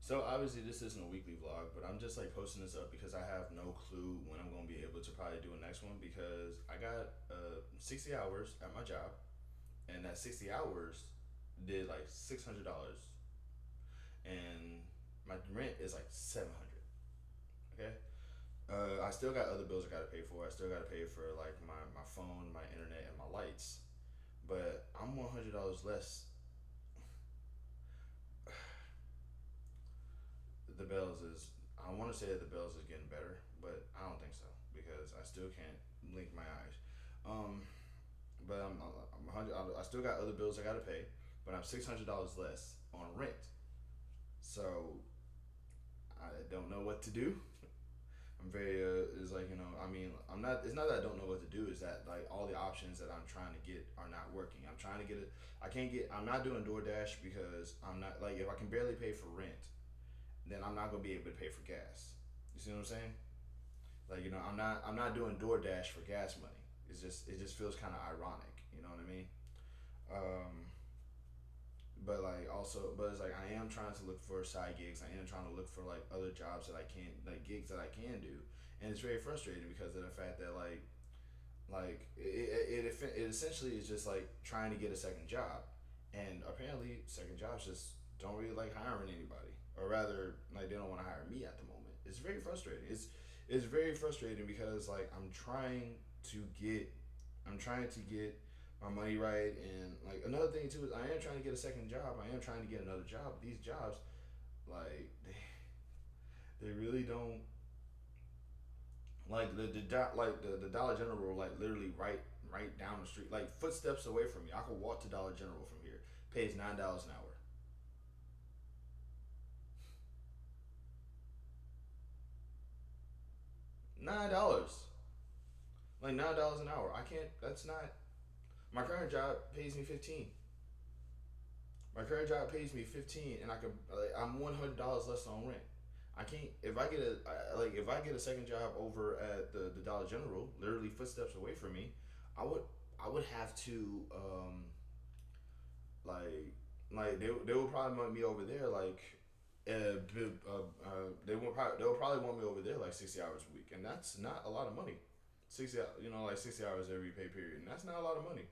So obviously this isn't a weekly vlog, but I'm just like posting this up because I have no clue when I'm gonna be able to probably do a next one because I got 60 hours at my job, and that 60 hours did like $600, and my rent is like 700. Okay, I still got other bills I gotta pay for. I still gotta pay for like my phone, my internet, and my lights. But I'm $100 less. The Bells is, I want to say that the Bells is getting better, but I don't think so because I still can't blink my eyes. Um, but I'm 100. I still got other bills I got to pay, but I'm $600 less on rent. So I don't know what to do. I'm very it's like, I mean, I'm not. It's not that I don't know what to do. Is that like all the options that I'm trying to get are not working. I'm trying to get it. I can't get. I'm not doing DoorDash because I'm not like, if I can barely pay for rent, then I'm not gonna be able to pay for gas. You see what I'm saying? Like, I'm not doing DoorDash for gas money. It just feels kind of ironic. You know what I mean? Um, but like also, but it's like I am trying to look for side gigs. I am trying to look for like other jobs that I can, like gigs that I can do, and it's very frustrating because of the fact that it essentially is just like trying to get a second job, and apparently second jobs just don't really like hiring anybody, or rather like they don't want to hire me at the moment. It's very frustrating. It's very frustrating because like to get I'm trying to get my money right, and like another thing too is I am trying to get a second job. I am trying to get another job. These jobs, like they really don't, like the Dollar General, like literally right down the street, like footsteps away from me. I could walk to Dollar General from here. Pays $9 an hour. $9, like $9 an hour. I can't. That's not. My current job pays me 15. My current job pays me 15, and I'm $100 less on rent. I can't, if I get if I get a second job over at the Dollar General, literally footsteps away from me. I would I would have to like they would probably want me over there like they would probably want me over there like 60 hours a week, and that's not a lot of money. 60 hours every pay period, and that's not a lot of money.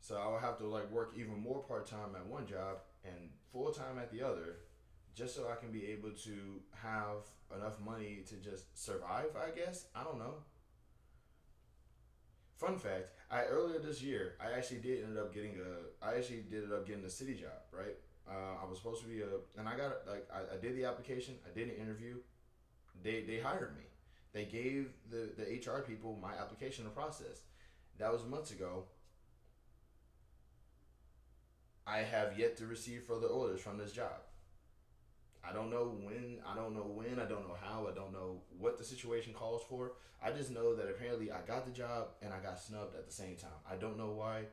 So I would have to like work even more part time at one job and full time at the other, just so I can be able to have enough money to just survive. I guess I don't know. Fun fact: I earlier this year, I actually did end up getting a city job. Right, I was supposed to be and I got like I did the application, I did an interview, they hired me. They gave the HR people my application to process. That was months ago. I have yet to receive further orders from this job. I don't know when. I don't know when. I don't know how. I don't know what the situation calls for. I just know that apparently I got the job and I got snubbed at the same time. I don't know why.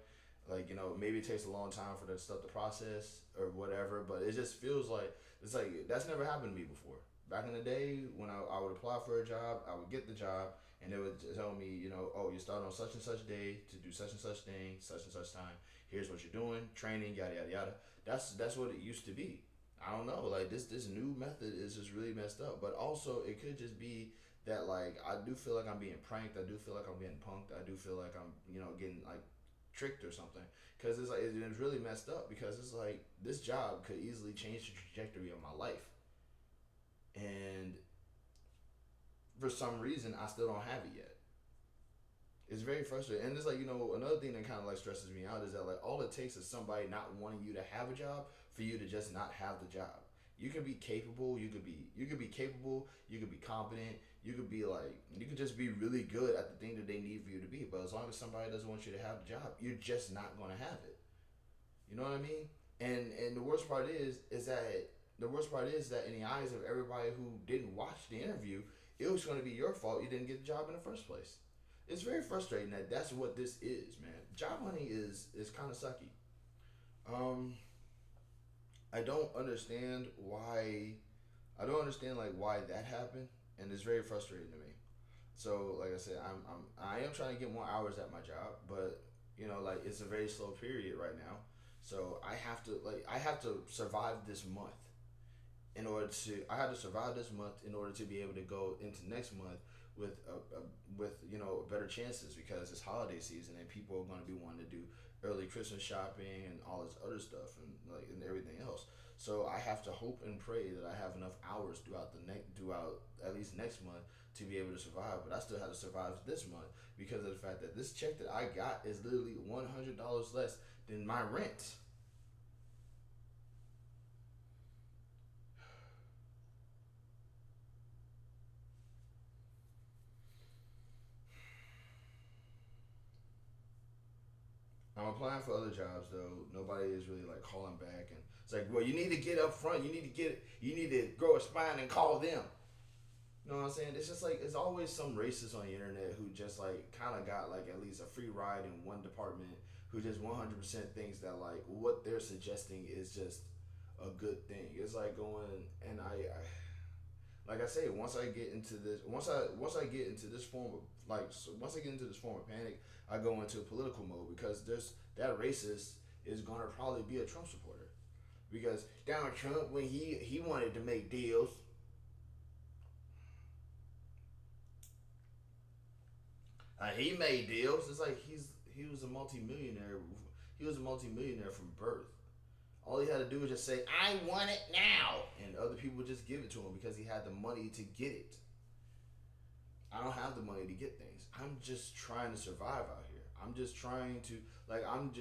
Like, maybe it takes a long time for the stuff to process or whatever, but it just feels like it's like that's never happened to me before. Back in the day, when I would apply for a job, I would get the job, and they would tell me, oh, you start on such and such day to do such and such thing, such and such time. Here's what you're doing, training, yada yada yada. That's what it used to be. I don't know. Like this new method is just really messed up. But also, it could just be that like I do feel like I'm being pranked. I do feel like I'm being punked. I do feel like I'm getting like tricked or something. Because it's like it's really messed up. Because it's like this job could easily change the trajectory of my life, and for some reason I still don't have it yet. It's very frustrating, and it's like another thing that kind of like stresses me out is that like all it takes is somebody not wanting you to have a job for you to just not have the job. You can be capable. You could be capable. You could be competent. You could just be really good at the thing that they need for you to be. But as long as somebody doesn't want you to have the job, you're just not gonna have it. You know what I mean? And the worst part is that in the eyes of everybody who didn't watch the interview, it was going to be your fault you didn't get the job in the first place. It's very frustrating that that's what this is, man. Job hunting is kind of sucky. Um, I don't understand why. I don't understand like why that happened, and it's very frustrating to me. So, like I said, I am trying to get more hours at my job, but like it's a very slow period right now. So I have to survive this month in order to I had to survive this month in order to be able to go into next month with with better chances, because it's holiday season and people are going to be wanting to do early Christmas shopping and all this other stuff and everything else. So I have to hope and pray that I have enough hours throughout at least next month to be able to survive. But I still have to survive this month because of the fact that this check that I got is literally $100 less than my rent. I'm applying for other jobs though. Nobody is really like calling back, and it's like, well, you need to get up front. You need to grow a spine and call them. You know what I'm saying? It's just like it's always some racist on the internet who just like kind of got like at least a free ride in one department, who just 100% thinks that like what they're suggesting is just a good thing. It's like going and like I say, once I get into this form of once I get into this form of panic, I go into political mode because there's that racist is gonna probably be a Trump supporter because Donald Trump when he wanted to make deals, he made deals. It's like he was a multimillionaire. He was a multimillionaire from birth. All he had to do was just say, "I want it now," and other people would just give it to him because he had the money to get it. I don't have the money to get things. I'm just trying to survive out here. I'm just trying to I'm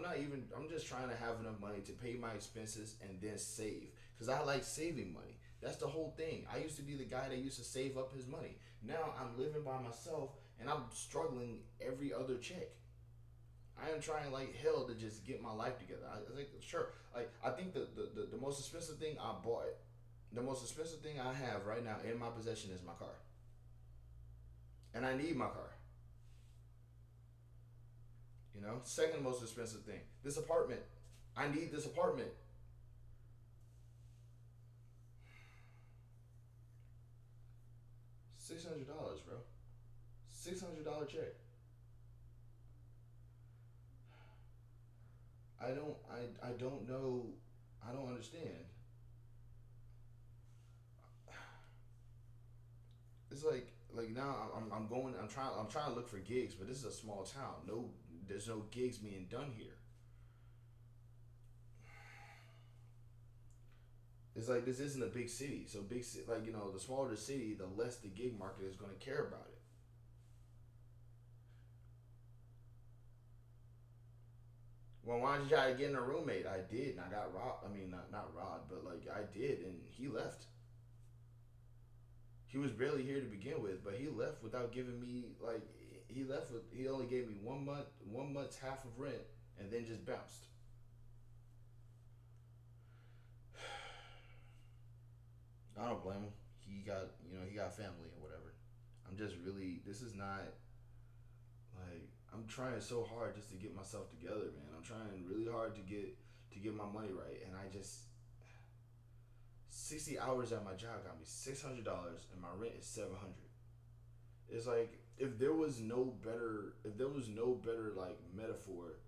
not even I'm just trying to have enough money to pay my expenses and then save cuz I like saving money. That's the whole thing. I used to be the guy that used to save up his money. Now I'm living by myself and I'm struggling every other check. I am trying like hell to just get my life together. I think sure, like I think the most expensive thing I bought, the most expensive thing I have right now in my possession is my car, and I need my car. Second most expensive thing, this apartment. I need this apartment. $600, bro. $600 check. I don't know. I don't understand. It's like now I'm going. I'm trying to look for gigs, but this is a small town. No, there's no gigs being done here. It's like this isn't a big city, so big like the smaller the city, the less the gig market is going to care about it. Well, why did you try to get in a roommate? I did, and I got robbed. I mean, not robbed, but like I did, and he left. He was barely here to begin with, but he left without giving me like he only gave me 1 month, 1 month's half of rent, and then just bounced. I don't blame him. He got family and whatever. I'm just really this is not like I'm trying so hard just to get myself together, man. I'm trying really hard to get my money right, and I just 60 hours at my job got me $600, and my rent is 700. It's like if there was no better like metaphor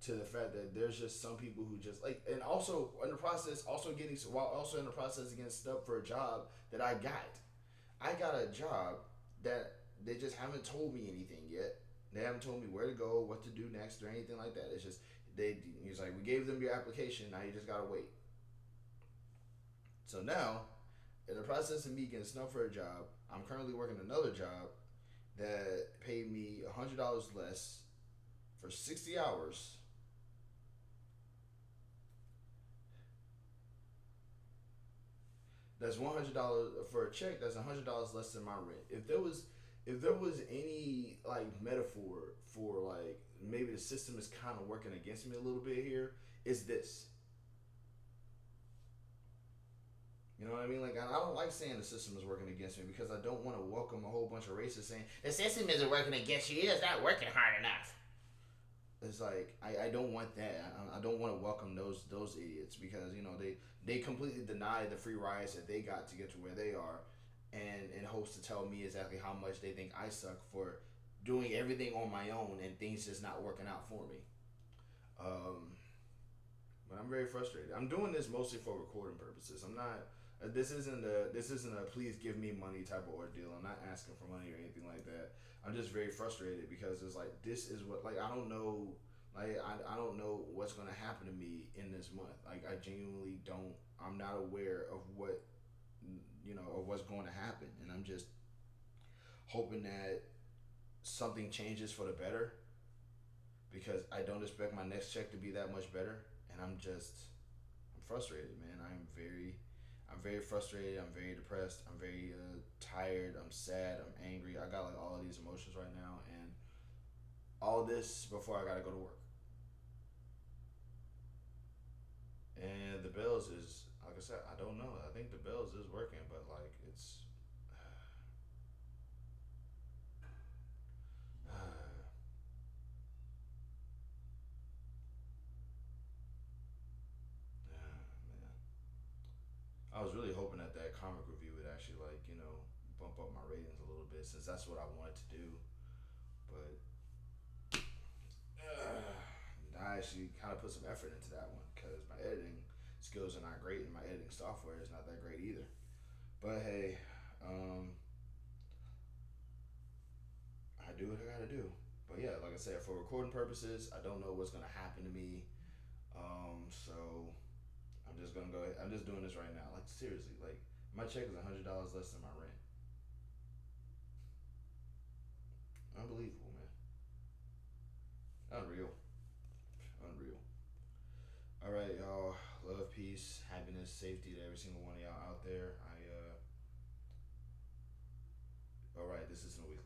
to the fact that there's just some people who just like, and also in the process also getting while also in the process of getting stuck for a job that I got a job that they just haven't told me anything yet. They haven't told me where to go, what to do next, or anything like that. It's just he's like, we gave them your application, now you just gotta wait. So now, in the process of me getting snubbed for a job, I'm currently working another job that paid me $100 less for 60 hours. That's $100 for a check. That's $100 less than my rent. If there was any like metaphor for like maybe the system is kind of working against me a little bit here, is this. You know what I mean? Like I don't like saying the system is working against me because I don't want to welcome a whole bunch of racists saying the system isn't working against you. It's not working hard enough. It's like I don't want that. I don't want to welcome those idiots because they completely deny the free rides that they got to get to where they are, and in hopes to tell me exactly how much they think I suck for doing everything on my own and things just not working out for me. Um, But I'm very frustrated. I'm doing this mostly for recording purposes. I'm not. This isn't a please give me money type of ordeal. I'm not asking for money or anything like that. I'm just very frustrated because it's like this is what like I don't know I don't know what's gonna happen to me in this month. Like I genuinely don't. I'm not aware of what of what's going to happen, and I'm just hoping that something changes for the better because I don't expect my next check to be that much better, and I'm frustrated, man. I'm very frustrated. I'm very depressed. I'm very tired. I'm sad. I'm angry. I got like all of these emotions right now, and all this before I gotta go to work. And the bells is like I said, I don't know. I think the bells is working, but like it's yeah, man. I was really hoping that that comic review would actually like bump up my ratings a little bit since that's what I wanted to do. But I actually kind of put some effort into that one because my editing skills are not great and my editing software is not that great either. But hey, um, I do what I gotta do. But yeah, like I said, for recording purposes, I don't know what's gonna happen to me. So I'm just gonna go. Ahead. I'm just doing this right now. Like seriously, like my check is $100 less than my rent. Unbelievable, man. Unreal. Unreal. All right, y'all. Love, peace, happiness, safety to every single one of y'all out there. All right, this is no weekly.